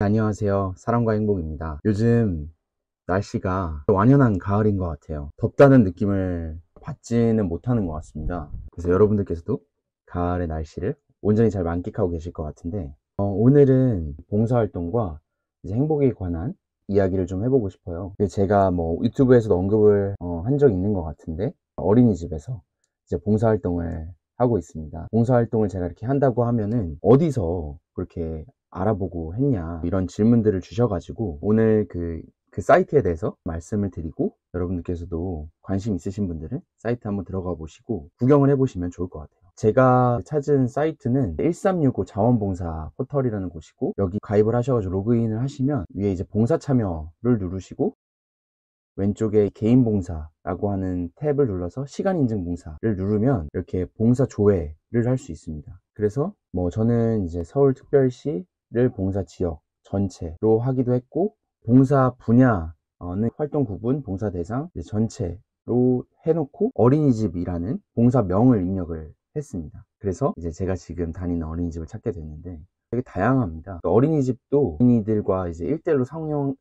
안녕하세요. 사랑과 행복입니다. 요즘 날씨가 완연한 가을인 것 같아요. 덥다는 느낌을 받지는 못하는 것 같습니다. 그래서 여러분들께서도 가을의 날씨를 온전히 잘 만끽하고 계실 것 같은데, 오늘은 봉사활동과 이제 행복에 관한 이야기를 좀 해보고 싶어요. 제가 뭐 유튜브에서도 언급을 한 적이 있는 것 같은데, 어린이집에서 이제 봉사활동을 하고 있습니다. 봉사활동을 제가 이렇게 한다고 하면은 어디서 그렇게 알아보고 했냐, 이런 질문들을 주셔가지고 오늘 그 사이트에 대해서 말씀을 드리고, 여러분들께서도 관심 있으신 분들은 사이트 한번 들어가 보시고 구경을 해보시면 좋을 것 같아요. 제가 찾은 사이트는 1365 자원봉사 포털이라는 곳이고, 여기 가입을 하셔가지고 로그인을 하시면 위에 이제 봉사 참여를 누르시고 왼쪽에 개인 봉사라고 하는 탭을 눌러서 시간 인증 봉사를 누르면 이렇게 봉사 조회를 할 수 있습니다. 그래서 뭐 저는 이제 서울특별시를 봉사 지역 전체로 하기도 했고, 봉사 분야는 활동 구분, 봉사 대상 이제 전체로 해놓고 어린이집이라는 봉사명을 입력을 했습니다. 그래서 이제 제가 지금 다니는 어린이집을 찾게 됐는데, 되게 다양합니다. 어린이집도 어린이들과 이제 1대1로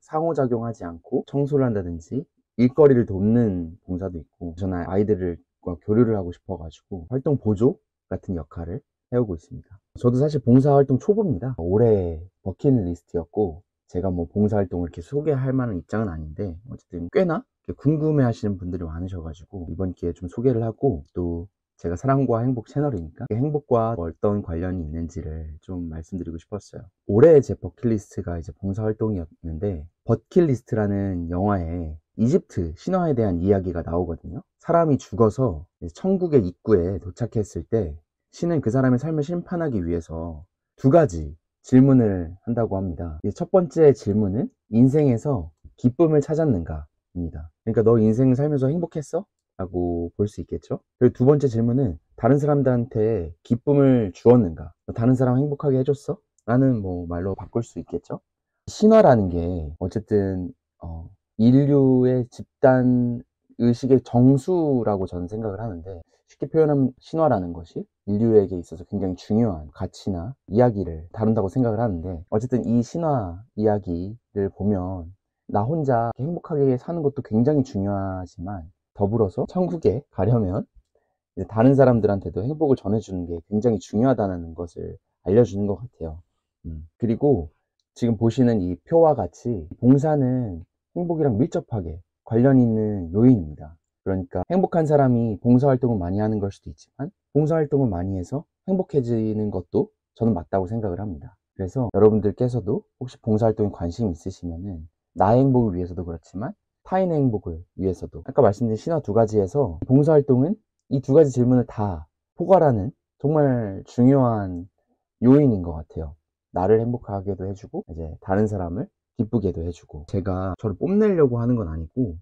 상호작용하지 않고 청소를 한다든지 일거리를 돕는 봉사도 있고, 저는 아이들과 교류를 하고 싶어가지고 활동 보조 같은 역할을 해오고 있습니다. 저도 사실 봉사활동 초보입니다. 올해 버킷리스트였고, 제가 뭐 봉사활동을 이렇게 소개할 만한 입장은 아닌데, 어쨌든 꽤나 궁금해 하시는 분들이 많으셔가지고 이번 기회에 좀 소개를 하고, 또 제가 사랑과 행복 채널이니까 행복과 어떤 관련이 있는지를 좀 말씀드리고 싶었어요. 올해 제 버킷리스트가 이제 봉사활동이었는데, 버킷리스트라는 영화에 이집트 신화에 대한 이야기가 나오거든요. 사람이 죽어서 천국의 입구에 도착했을 때 신은 그 사람의 삶을 심판하기 위해서 두 가지 질문을 한다고 합니다. 첫 번째 질문은 인생에서 기쁨을 찾았는가 입니다. 그러니까 너 인생을 살면서 행복했어? 라고 볼 수 있겠죠. 그리고 두 번째 질문은 다른 사람들한테 기쁨을 주었는가, 다른 사람 행복하게 해줬어? 라는 뭐 말로 바꿀 수 있겠죠. 신화라는 게 어쨌든 인류의 집단 의식의 정수라고 저는 생각을 하는데, 쉽게 표현하면 신화라는 것이 인류에게 있어서 굉장히 중요한 가치나 이야기를 다룬다고 생각을 하는데, 어쨌든 이 신화 이야기를 보면 나 혼자 행복하게 사는 것도 굉장히 중요하지만, 더불어서 천국에 가려면 이제 다른 사람들한테도 행복을 전해주는 게 굉장히 중요하다는 것을 알려주는 것 같아요. 그리고 지금 보시는 이 표와 같이 봉사는 행복이랑 밀접하게 관련 있는 요인입니다. 그러니까 행복한 사람이 봉사활동을 많이 하는 걸 수도 있지만, 봉사활동을 많이 해서 행복해지는 것도 저는 맞다고 생각을 합니다. 그래서 여러분들께서도 혹시 봉사활동에 관심 있으시면은 나의 행복을 위해서도 그렇지만 타인의 행복을 위해서도, 아까 말씀드린 신화 두 가지에서 봉사활동은 이 두 가지 질문을 다 포괄하는 정말 중요한 요인인 것 같아요. 나를 행복하게도 해주고 이제 다른 사람을 기쁘게도 해주고. 제가 저를 뽐내려고 하는 건 아니고,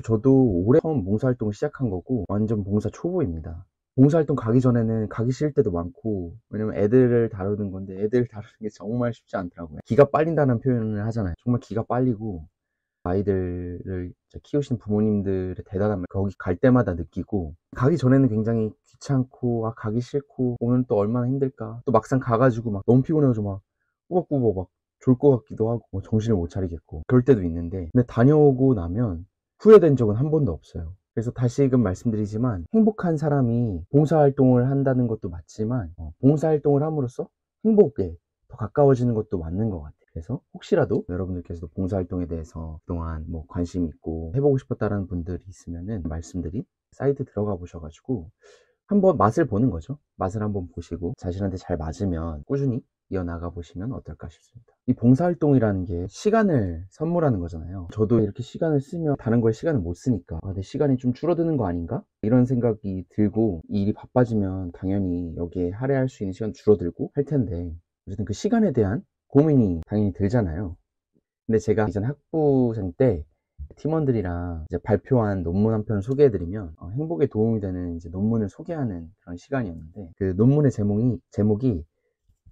저도 올해 처음 봉사활동을 시작한 거고 완전 봉사 초보입니다. 봉사활동 가기 전에는 가기 싫을 때도 많고, 왜냐면 애들을 다루는 건데 애들을 다루는 게 정말 쉽지 않더라고요. 기가 빨린다는 표현을 하잖아요. 정말 기가 빨리고, 아이들을 키우신 부모님들의 대단함을 거기 갈 때마다 느끼고, 가기 전에는 굉장히 귀찮고 가기 싫고 오늘 또 얼마나 힘들까, 또 막상 가가지고 막 너무 피곤해가지고 막 꾸벅꾸벅 막 졸 것 같기도 하고 뭐 정신을 못 차리겠고 그럴 때도 있는데, 근데 다녀오고 나면 후회된 적은 한 번도 없어요. 그래서 다시금 말씀드리지만, 행복한 사람이 봉사활동을 한다는 것도 맞지만 봉사활동을 함으로써 행복에 더 가까워지는 것도 맞는 것 같아요. 그래서 혹시라도 여러분들께서도 봉사활동에 대해서 그동안 뭐 관심 있고 해보고 싶었다는 분들이 있으면은 말씀드린 사이트 들어가 보셔가지고 한번 맛을 보는 거죠. 맛을 한번 보시고 자신한테 잘 맞으면 꾸준히 이어나가 보시면 어떨까 싶습니다. 이 봉사활동이라는 게 시간을 선물하는 거잖아요. 저도 이렇게 시간을 쓰면 다른 거에 시간을 못 쓰니까 내 시간이 좀 줄어드는 거 아닌가? 이런 생각이 들고, 일이 바빠지면 당연히 여기에 할애할 수 있는 시간 줄어들고 할 텐데, 어쨌든 그 시간에 대한 고민이 당연히 들잖아요. 근데 제가 이전 학부생 때 팀원들이랑 이제 발표한 논문 한 편을 소개해드리면 행복에 도움이 되는 이제 논문을 소개하는 그런 시간이었는데, 그 논문의 제목이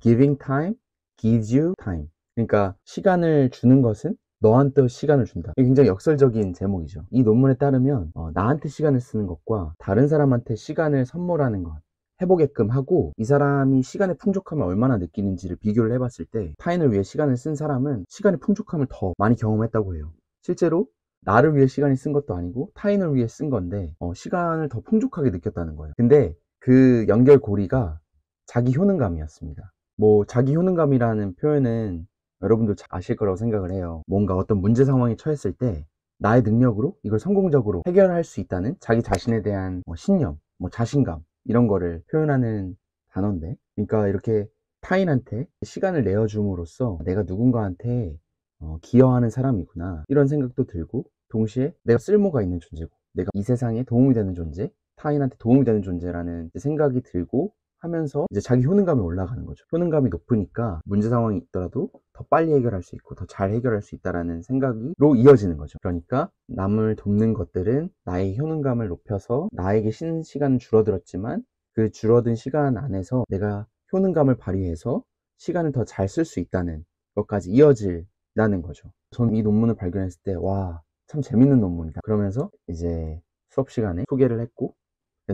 Giving Time Gives You Time. 그러니까 시간을 주는 것은 너한테 시간을 준다. 이게 굉장히 역설적인 제목이죠. 이 논문에 따르면 나한테 시간을 쓰는 것과 다른 사람한테 시간을 선물하는 것, 해보게끔 하고 이 사람이 시간의 풍족함을 얼마나 느끼는지를 비교를 해봤을 때 타인을 위해 시간을 쓴 사람은 시간의 풍족함을 더 많이 경험했다고 해요. 실제로 나를 위해 시간을 쓴 것도 아니고 타인을 위해 쓴 건데 시간을 더 풍족하게 느꼈다는 거예요. 근데 그 연결고리가 자기 효능감이었습니다. 뭐 자기 효능감이라는 표현은 여러분도 잘 아실 거라고 생각을 해요. 뭔가 어떤 문제 상황에 처했을 때 나의 능력으로 이걸 성공적으로 해결할 수 있다는 자기 자신에 대한 신념, 자신감 이런 거를 표현하는 단어인데, 그러니까 이렇게 타인한테 시간을 내어줌으로써 내가 누군가한테 기여하는 사람이구나 이런 생각도 들고, 동시에 내가 쓸모가 있는 존재고 내가 이 세상에 도움이 되는 존재, 타인한테 도움이 되는 존재라는 생각이 들고 하면서 이제 자기 효능감이 올라가는 거죠. 효능감이 높으니까 문제 상황이 있더라도 더 빨리 해결할 수 있고 더 잘 해결할 수 있다라는 생각으로 이어지는 거죠. 그러니까 남을 돕는 것들은 나의 효능감을 높여서 나에게 쉬는 시간은 줄어들었지만 그 줄어든 시간 안에서 내가 효능감을 발휘해서 시간을 더 잘 쓸 수 있다는 것까지 이어진다는 거죠. 저는 이 논문을 발견했을 때 와, 참 재밌는 논문이다 그러면서 이제 수업 시간에 소개를 했고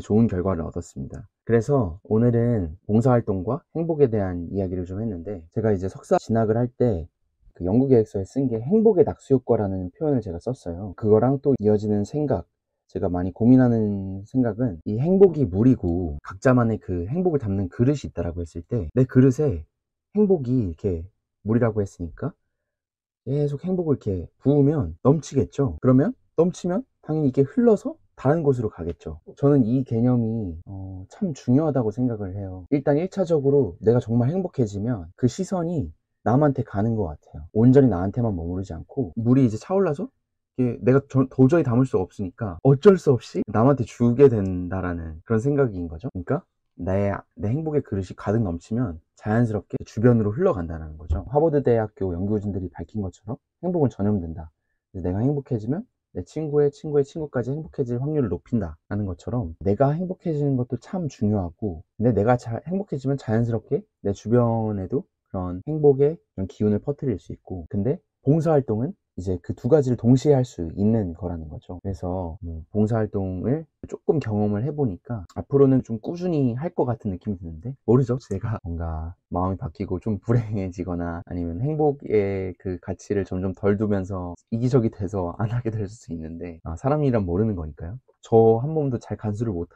좋은 결과를 얻었습니다. 그래서 오늘은 봉사활동과 행복에 대한 이야기를 좀 했는데, 제가 이제 석사 진학을 할 때 그 연구계획서에 쓴 게 행복의 낙수효과라는 표현을 제가 썼어요. 그거랑 또 이어지는 생각, 제가 많이 고민하는 생각은 이 행복이 물이고 각자만의 그 행복을 담는 그릇이 있다라고 했을 때 내 그릇에 행복이 이렇게 물이라고 했으니까 계속 행복을 이렇게 부으면 넘치겠죠. 그러면 넘치면 당연히 이게 흘러서 다른 곳으로 가겠죠. 저는 이 개념이 참 중요하다고 생각을 해요. 일단 1차적으로 내가 정말 행복해지면 그 시선이 남한테 가는 것 같아요. 온전히 나한테만 머무르지 않고 물이 이제 차올라서 이게 내가 도저히 담을 수 없으니까 어쩔 수 없이 남한테 주게 된다라는 그런 생각인 거죠. 그러니까 내 행복의 그릇이 가득 넘치면 자연스럽게 주변으로 흘러간다는 거죠. 하버드 대학교 연구진들이 밝힌 것처럼 행복은 전염된다. 내가 행복해지면 내 친구의 친구까지 행복해질 확률을 높인다라는 것처럼 내가 행복해지는 것도 참 중요하고, 근데 내가 행복해지면 자연스럽게 내 주변에도 그런 행복의 그런 기운을 퍼뜨릴 수 있고, 근데 봉사활동은 이제 그 두 가지를 동시에 할 수 있는 거라는 거죠. 그래서 봉사활동을 조금 경험을 해보니까 앞으로는 좀 꾸준히 할 것 같은 느낌이 드는데, 모르죠. 제가 뭔가 마음이 바뀌고 좀 불행해지거나 아니면 행복의 그 가치를 점점 덜 두면서 이기적이 돼서 안 하게 될 수도 있는데, 사람이란 모르는 거니까요. 저 한 번도 잘 간수를 못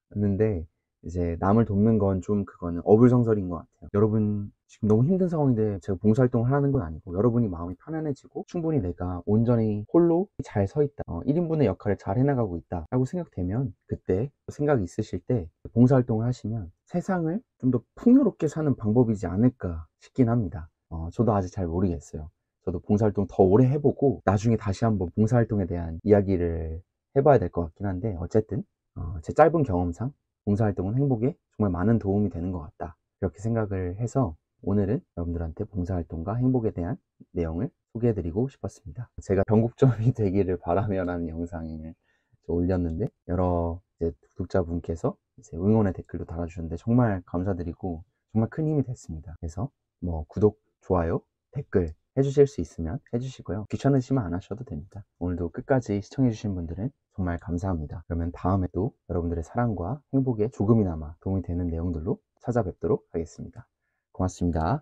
하는데 이제 남을 돕는 건 좀 그거는 어불성설인 것 같아요. 여러분 지금 너무 힘든 상황인데 제가 봉사활동을 하는 건 아니고, 여러분이 마음이 편안해지고 충분히 내가 온전히 홀로 잘 서 있다, 1인분의 역할을 잘 해나가고 있다 라고 생각되면, 그때 생각이 있으실 때 봉사활동을 하시면 세상을 좀 더 풍요롭게 사는 방법이지 않을까 싶긴 합니다. 저도 아직 잘 모르겠어요. 저도 봉사활동 더 오래 해보고 나중에 다시 한번 봉사활동에 대한 이야기를 해봐야 될 것 같긴 한데, 어쨌든 제 짧은 경험상 봉사활동은 행복에 정말 많은 도움이 되는 것 같다, 이렇게 생각을 해서 오늘은 여러분들한테 봉사활동과 행복에 대한 내용을 소개해드리고 싶었습니다. 제가 변곡점이 되기를 바라며 라는 영상을 올렸는데 여러 이제 구독자분께서 이제 응원의 댓글도 달아주셨는데 정말 감사드리고 정말 큰 힘이 됐습니다. 그래서 뭐 구독, 좋아요, 댓글 해주실 수 있으면 해주시고요. 귀찮으시면 안 하셔도 됩니다. 오늘도 끝까지 시청해주신 분들은 정말 감사합니다. 그러면 다음에 또 여러분들의 사랑과 행복에 조금이나마 도움이 되는 내용들로 찾아뵙도록 하겠습니다. 고맙습니다.